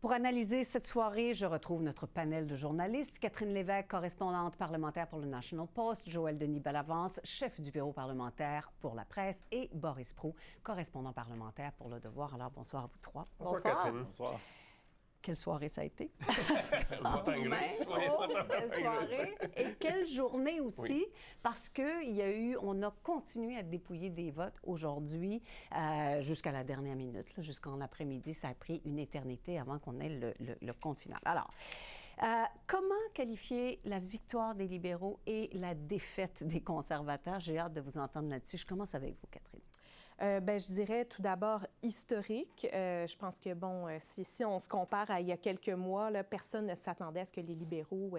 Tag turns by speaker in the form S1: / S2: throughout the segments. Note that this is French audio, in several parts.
S1: Pour analyser cette soirée, je retrouve notre panel de journalistes. Catherine Lévesque, correspondante parlementaire pour le National Post, Joël Denis-Bellavance, chef du bureau parlementaire pour la presse, et Boris Proulx, correspondant parlementaire pour Le Devoir. Alors, bonsoir à vous trois.
S2: Bonsoir Catherine. Bonsoir.
S1: Quelle soirée ça a été?
S2: Quelle
S1: soirée! Et quelle journée aussi, oui. Parce qu'on a continué à dépouiller des votes aujourd'hui jusqu'à la dernière minute, jusqu'en après-midi. Ça a pris une éternité avant qu'on ait le compte final. Alors, comment qualifier la victoire des libéraux et la défaite des conservateurs? J'ai hâte de vous entendre là-dessus. Je commence avec vous, Catherine.
S3: Je dirais tout d'abord historique. Je pense que, si on se compare à il y a quelques mois, là, personne ne s'attendait à ce que les libéraux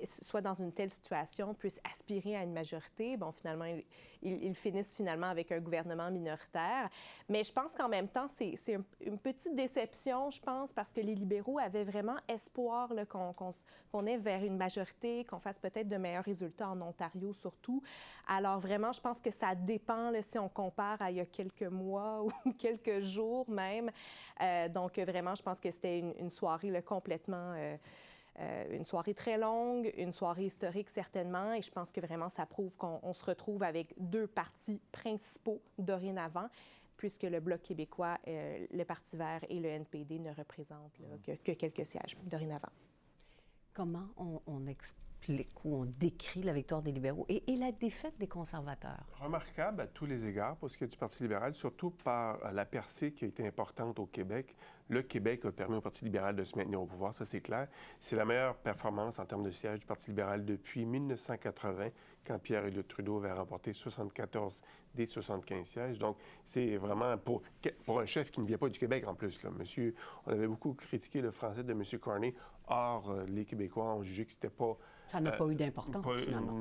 S3: soient dans une telle situation, puissent aspirer à une majorité. Bon, finalement, ils finissent finalement avec un gouvernement minoritaire. Mais je pense qu'en même temps, c'est une petite déception, je pense, parce que les libéraux avaient vraiment espoir là, qu'on ait vers une majorité, qu'on fasse peut-être de meilleurs résultats en Ontario surtout. Alors vraiment, je pense que ça dépend là, si on compare à il y a quelques mois ou quelques jours même. Donc, vraiment, je pense que c'était une soirée là, complètement... une soirée très longue, une soirée historique certainement, et je pense que vraiment, ça prouve qu'on se retrouve avec deux partis principaux dorénavant, puisque le Bloc québécois, le Parti vert et le NPD ne représentent là, que quelques sièges dorénavant.
S1: Comment on explique ou on décrit la victoire des libéraux et la défaite des conservateurs?
S2: Remarquable à tous les égards pour ce qui est du Parti libéral, surtout par la percée qui a été importante au Québec. Le Québec a permis au Parti libéral de se maintenir au pouvoir, ça c'est clair. C'est la meilleure performance en termes de sièges du Parti libéral depuis 1980, quand Pierre-Éliott Trudeau avait remporté 74 des 75 sièges. Donc, c'est vraiment pour un chef qui ne vient pas du Québec en plus. Là. On avait beaucoup critiqué le français de M. Carney. Or, les Québécois ont jugé que c'était pas...
S1: Ça n'a pas eu d'importance, finalement.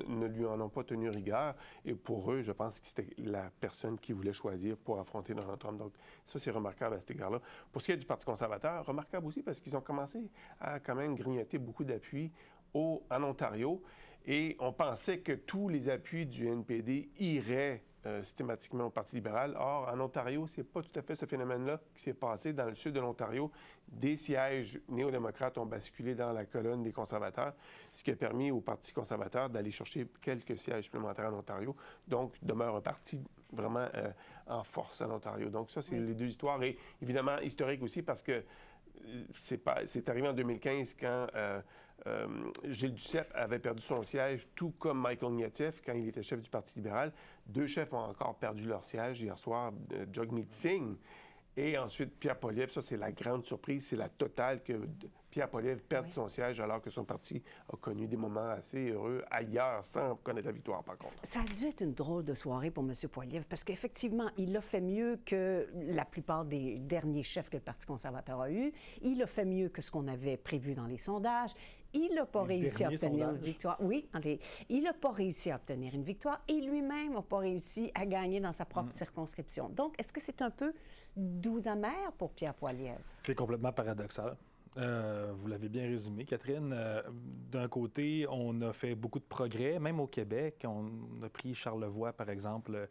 S2: Ne lui en ont pas tenu rigueur. Et pour eux, je pense que c'était la personne qu'ils voulaient choisir pour affronter Donald Trump. Donc, ça, c'est remarquable à cet égard-là. Pour ce qui est du Parti conservateur, remarquable aussi parce qu'ils ont commencé à quand même grignoter beaucoup d'appui en Ontario. Et on pensait que tous les appuis du NPD iraient systématiquement au Parti libéral. Or, en Ontario, c'est pas tout à fait ce phénomène-là qui s'est passé. Dans le sud de l'Ontario, des sièges néo-démocrates ont basculé dans la colonne des conservateurs, ce qui a permis au Parti conservateur d'aller chercher quelques sièges supplémentaires en Ontario. Donc, demeure un parti vraiment en force en Ontario. Donc, ça, c'est les deux histoires. Et évidemment, historique aussi parce que c'est arrivé en 2015 quand Gilles Duceppe avait perdu son siège, tout comme Michael Ignatieff quand il était chef du Parti libéral. Deux chefs ont encore perdu leur siège hier soir, Jagmeet Singh et ensuite Pierre Poilievre. Ça, c'est la grande surprise, c'est la totale que Pierre Poilievre perde son siège alors que son parti a connu des moments assez heureux ailleurs sans connaître la victoire, par contre.
S1: Ça a dû être une drôle de soirée pour M. Poilievre parce qu'effectivement, il a fait mieux que la plupart des derniers chefs que le Parti conservateur a eu. Il a fait mieux que ce qu'on avait prévu dans les sondages. Il n'a pas réussi à obtenir une victoire. Oui, il n'a pas réussi à obtenir une victoire et lui-même n'a pas réussi à gagner dans sa propre circonscription. Donc, est-ce que c'est un peu doux amer pour Pierre Poilievre?
S4: C'est complètement paradoxal. Vous l'avez bien résumé, Catherine. D'un côté, on a fait beaucoup de progrès, même au Québec. On a pris Charlevoix, par exemple.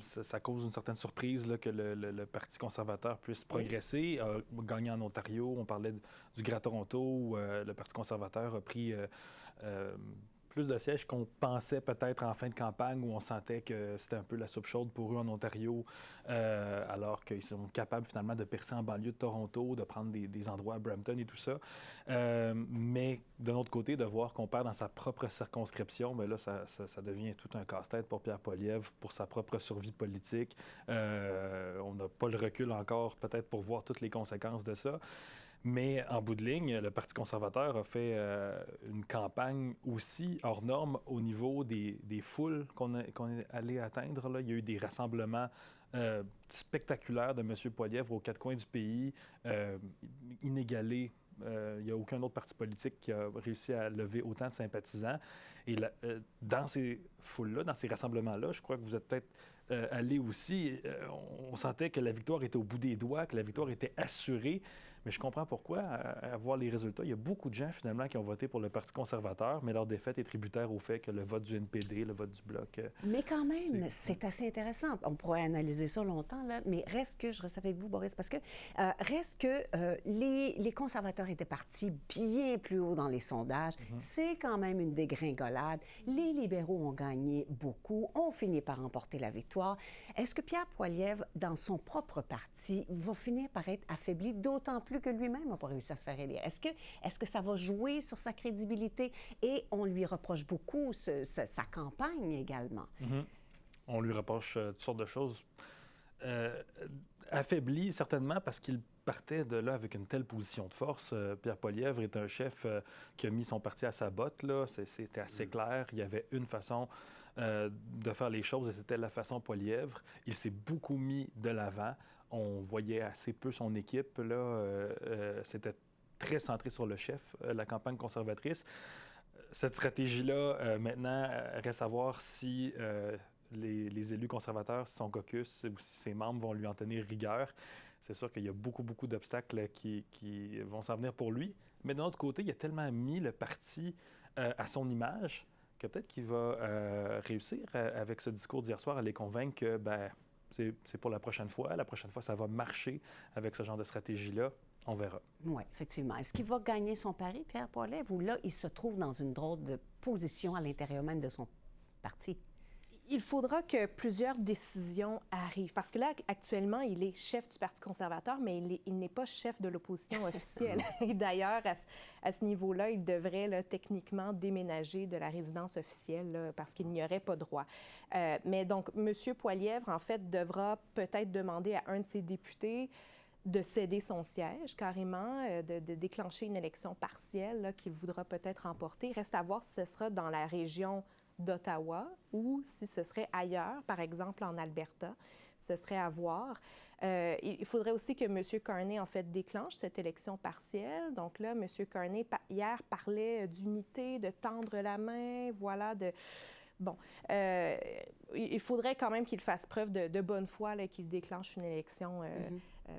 S4: Ça cause une certaine surprise là, que le Parti conservateur puisse progresser, gagner en Ontario. On parlait du Grand Toronto, où le Parti conservateur a pris plus de sièges qu'on pensait peut-être en fin de campagne, où on sentait que c'était un peu la soupe chaude pour eux en Ontario, alors qu'ils sont capables finalement de percer en banlieue de Toronto, de prendre des endroits à Brampton et tout ça. Mais d'un autre côté, de voir qu'on perd dans sa propre circonscription, bien là, ça devient tout un casse-tête pour Pierre Poilievre, pour sa propre survie politique. On n'a pas le recul encore peut-être pour voir toutes les conséquences de ça. Mais en bout de ligne, le Parti conservateur a fait une campagne aussi hors norme au niveau des foules qu'on est allé atteindre. Là. Il y a eu des rassemblements spectaculaires de M. Poilievre aux quatre coins du pays, inégalés. Il n'y a aucun autre parti politique qui a réussi à lever autant de sympathisants. Et dans ces foules-là, dans ces rassemblements-là, je crois que vous êtes peut-être allés aussi, on sentait que la victoire était au bout des doigts, que la victoire était assurée. Mais je comprends pourquoi, à voir les résultats. Il y a beaucoup de gens, finalement, qui ont voté pour le Parti conservateur, mais leur défaite est tributaire au fait que le vote du NPD, le vote du Bloc...
S1: Mais quand même, c'est assez intéressant. On pourrait analyser ça longtemps, là, mais je reste avec vous, Boris, parce que les conservateurs étaient partis bien plus haut dans les sondages. C'est quand même une dégringolade. Les libéraux ont gagné beaucoup, ont fini par remporter la victoire. Est-ce que Pierre Poilievre, dans son propre parti, va finir par être affaibli, d'autant plus que lui-même n'a pas réussi à se faire élire? Est-ce que ça va jouer sur sa crédibilité? Et on lui reproche beaucoup sa campagne également.
S4: On lui reproche toutes sortes de choses. Affaibli, certainement, parce qu'il partait de là avec une telle position de force. Pierre Poilievre est un chef qui a mis son parti à sa botte. Là. C'était assez clair. Il y avait une façon de faire les choses et c'était la façon Poilievre. Il s'est beaucoup mis de l'avant. On voyait assez peu son équipe. C'était très centré sur le chef, la campagne conservatrice. Cette stratégie-là, maintenant, reste à voir si les élus conservateurs, si son caucus ou si ses membres vont lui en tenir rigueur. C'est sûr qu'il y a beaucoup d'obstacles qui vont s'en venir pour lui. Mais d'un autre côté, il a tellement mis le parti à son image que peut-être qu'il va réussir avec ce discours d'hier soir à les convaincre que c'est pour la prochaine fois. La prochaine fois, ça va marcher avec ce genre de stratégie-là. On verra.
S1: Oui, effectivement. Est-ce qu'il va gagner son pari, Pierre Poilievre, ou là, il se trouve dans une drôle de position à l'intérieur même de son parti?
S3: Il faudra que plusieurs décisions arrivent. Parce que là, actuellement, il est chef du Parti conservateur, mais il n'est pas chef de l'opposition officielle. Et d'ailleurs, à ce niveau-là, il devrait là, techniquement déménager de la résidence officielle là, parce qu'il n'y aurait pas droit. Mais donc, M. Poilievre, en fait, devra peut-être demander à un de ses députés de céder son siège carrément, de déclencher une élection partielle là, qu'il voudra peut-être remporter. Reste à voir si ce sera dans la région d'Ottawa ou si ce serait ailleurs, par exemple en Alberta. Ce serait à voir. Il faudrait aussi que M. Carney, en fait, déclenche cette élection partielle. Donc là, M. Carney, hier, parlait d'unité, de tendre la main, voilà, de... Bon, il faudrait quand même qu'il fasse preuve de bonne foi, là, qu'il déclenche une élection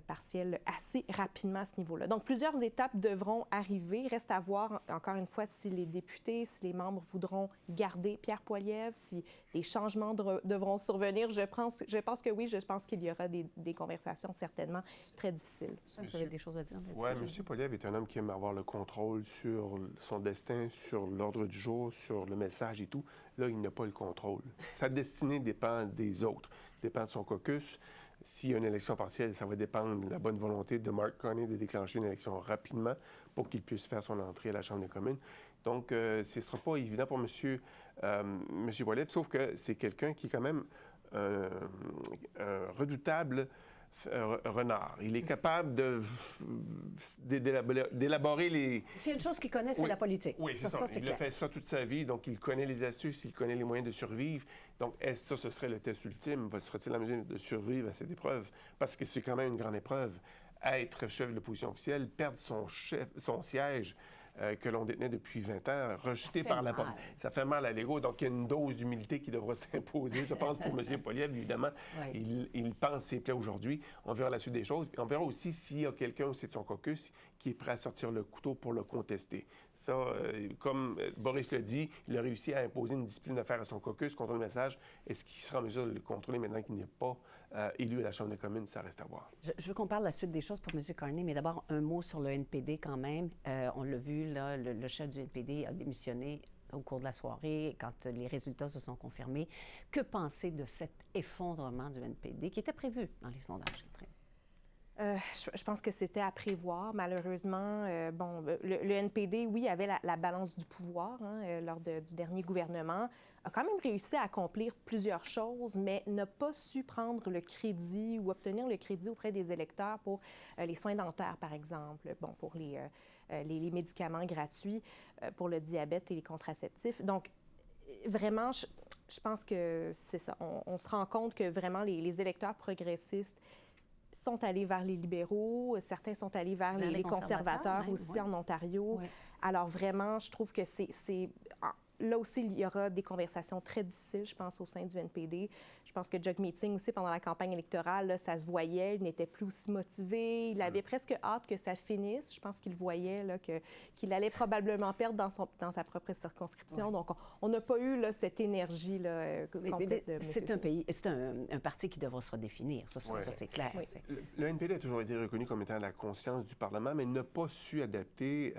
S3: partielle assez rapidement à ce niveau-là. Donc, plusieurs étapes devront arriver. Reste à voir, encore une fois, si les députés, si les membres voudront garder Pierre Poilievre, si des changements devront survenir. Je pense que oui, je pense qu'il y aura des conversations certainement très difficiles.
S1: Vous avez des choses à dire là-dessus?
S2: Oui, M. Poilievre est un homme qui aime avoir le contrôle sur son destin, sur l'ordre du jour, sur le message et tout. Là, il n'a pas le contrôle. Sa destinée dépend des autres, dépend de son caucus. S'il y a une élection partielle, ça va dépendre de la bonne volonté de Mark Carney de déclencher une élection rapidement pour qu'il puisse faire son entrée à la Chambre des communes. Donc, ce ne sera pas évident pour M. Poilievre, sauf que c'est quelqu'un qui est quand même un redoutable renard. Il est capable d'élaborer les...
S1: S'il y a une chose qu'il connaît, c'est la politique.
S2: Oui, c'est ça. Il a fait ça toute sa vie, donc il connaît les astuces, il connaît les moyens de survivre. Donc, est-ce que ce serait le test ultime? Sera-t-il en mesure de survivre à cette épreuve? Parce que c'est quand même une grande épreuve. Être chef de l'opposition officielle, perdre son siège que l'on détenait depuis 20 ans, rejeté par la porte. Ça fait mal à l'ego. Donc, il y a une dose d'humilité qui devra s'imposer. Je pense pour M. Poilievre, évidemment, il pense ses plaies aujourd'hui. On verra la suite des choses. On verra aussi s'il y a quelqu'un aussi de son caucus qui est prêt à sortir le couteau pour le contester. Ça, comme Boris le dit, il a réussi à imposer une discipline d'affaires à son caucus contre le message. Est-ce qu'il sera en mesure de le contrôler maintenant qu'il n'est pas élu à la Chambre des communes? Ça reste à voir.
S1: Je veux qu'on parle de la suite des choses pour M. Carney, mais d'abord, un mot sur le NPD quand même. On l'a vu, là, le chef du NPD a démissionné au cours de la soirée, quand les résultats se sont confirmés. Que penser de cet effondrement du NPD qui était prévu dans les sondages, Catherine?
S3: Je pense que c'était à prévoir. Malheureusement, le NPD, oui, avait la balance du pouvoir lors du dernier gouvernement, a quand même réussi à accomplir plusieurs choses, mais n'a pas su prendre le crédit ou obtenir le crédit auprès des électeurs pour les soins dentaires, par exemple, pour les médicaments gratuits, pour le diabète et les contraceptifs. Donc, vraiment, je pense que c'est ça. On se rend compte que vraiment les électeurs progressistes sont allés vers les libéraux, certains sont allés vers les conservateurs aussi en Ontario. Oui. Alors vraiment, je trouve que c'est là aussi, il y aura des conversations très difficiles, je pense, au sein du NPD. Je pense que Doug Meeting aussi, pendant la campagne électorale, là, ça se voyait, il n'était plus aussi motivé. Il avait presque hâte que ça finisse. Je pense qu'il voyait là, qu'il allait probablement perdre dans sa propre circonscription. Donc, on n'a pas eu là, cette énergie là, complète de M.
S1: C'est un parti qui devra se redéfinir, ça c'est clair.
S3: Oui.
S2: Le NPD a toujours été reconnu comme étant la conscience du Parlement, mais n'a pas su adapter,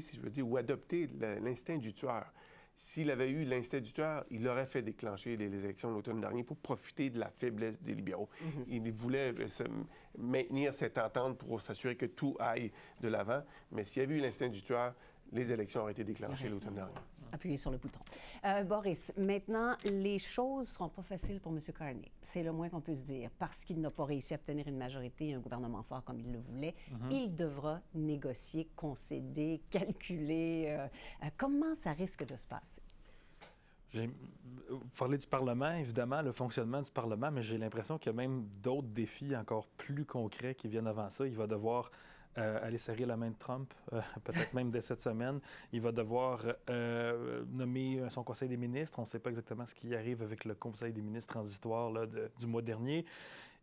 S2: si je veux dire, ou adopter l'instinct du tueur. S'il avait eu l'instinct du tueur, il aurait fait déclencher les élections de l'automne dernier pour profiter de la faiblesse des libéraux. Il voulait maintenir cette entente pour s'assurer que tout aille de l'avant, mais s'il y avait eu l'instinct du tueur, les élections auraient été déclenchées l'automne dernier.
S1: Appuyez sur le bouton. Boris, maintenant, les choses ne seront pas faciles pour M. Carney. C'est le moins qu'on peut se dire. Parce qu'il n'a pas réussi à obtenir une majorité et un gouvernement fort comme il le voulait, il devra négocier, concéder, calculer. Comment ça risque de se passer?
S4: Vous parlez du Parlement, évidemment, le fonctionnement du Parlement, mais j'ai l'impression qu'il y a même d'autres défis encore plus concrets qui viennent avant ça. Il va devoir aller serrer la main de Trump, peut-être même dès cette semaine. Il va devoir nommer son Conseil des ministres. On ne sait pas exactement ce qui arrive avec le Conseil des ministres transitoire là, du mois dernier.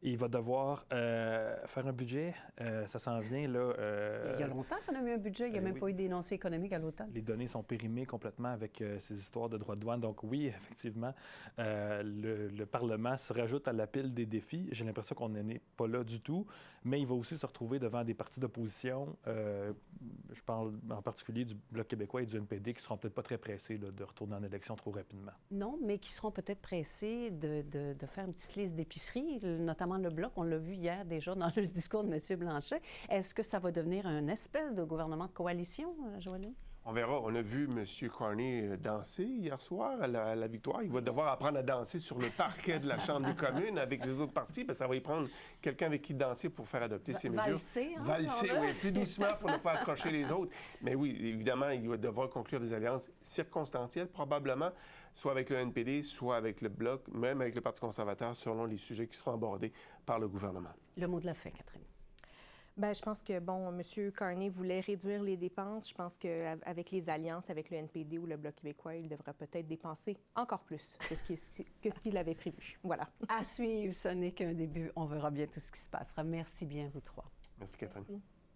S4: Et il va devoir faire un budget. Ça s'en vient, là...
S1: Il y a longtemps qu'on a mis un budget. Il n'y a même pas eu d'énoncé économique à l'automne.
S4: Les données sont périmées complètement avec ces histoires de droits de douane. Donc oui, effectivement, le Parlement se rajoute à la pile des défis. J'ai l'impression qu'on n'est pas là du tout. Mais il va aussi se retrouver devant des partis d'opposition. Je parle en particulier du Bloc québécois et du NPD qui ne seront peut-être pas très pressés là, de retourner en élection trop rapidement.
S1: Non, mais qui seront peut-être pressés de faire une petite liste d'épicerie, notamment le Bloc. On l'a vu hier déjà dans le discours de M. Blanchet. Est-ce que ça va devenir une espèce de gouvernement de coalition, Joëline?
S2: On verra. On a vu M. Carney danser hier soir à la victoire. Il va devoir apprendre à danser sur le parquet de la Chambre des communes avec les autres partis, parce que ça va y prendre quelqu'un avec qui danser pour faire adopter ces mesures.
S1: Valser, hein?
S2: Valser, oui, plus doucement pour ne pas accrocher les autres. Mais oui, évidemment, il va devoir conclure des alliances circonstancielles, probablement, soit avec le NPD, soit avec le Bloc, même avec le Parti conservateur, selon les sujets qui seront abordés par le gouvernement.
S1: Le mot de la fin, Catherine.
S3: Bien, je pense que, bon, M. Carney voulait réduire les dépenses. Je pense qu'avec les alliances avec le NPD ou le Bloc québécois, il devrait peut-être dépenser encore plus que ce qu'il avait prévu. Voilà.
S1: À suivre, ce n'est qu'un début. On verra bien tout ce qui se passera. Merci bien, vous trois.
S2: Merci, Catherine.
S3: Merci.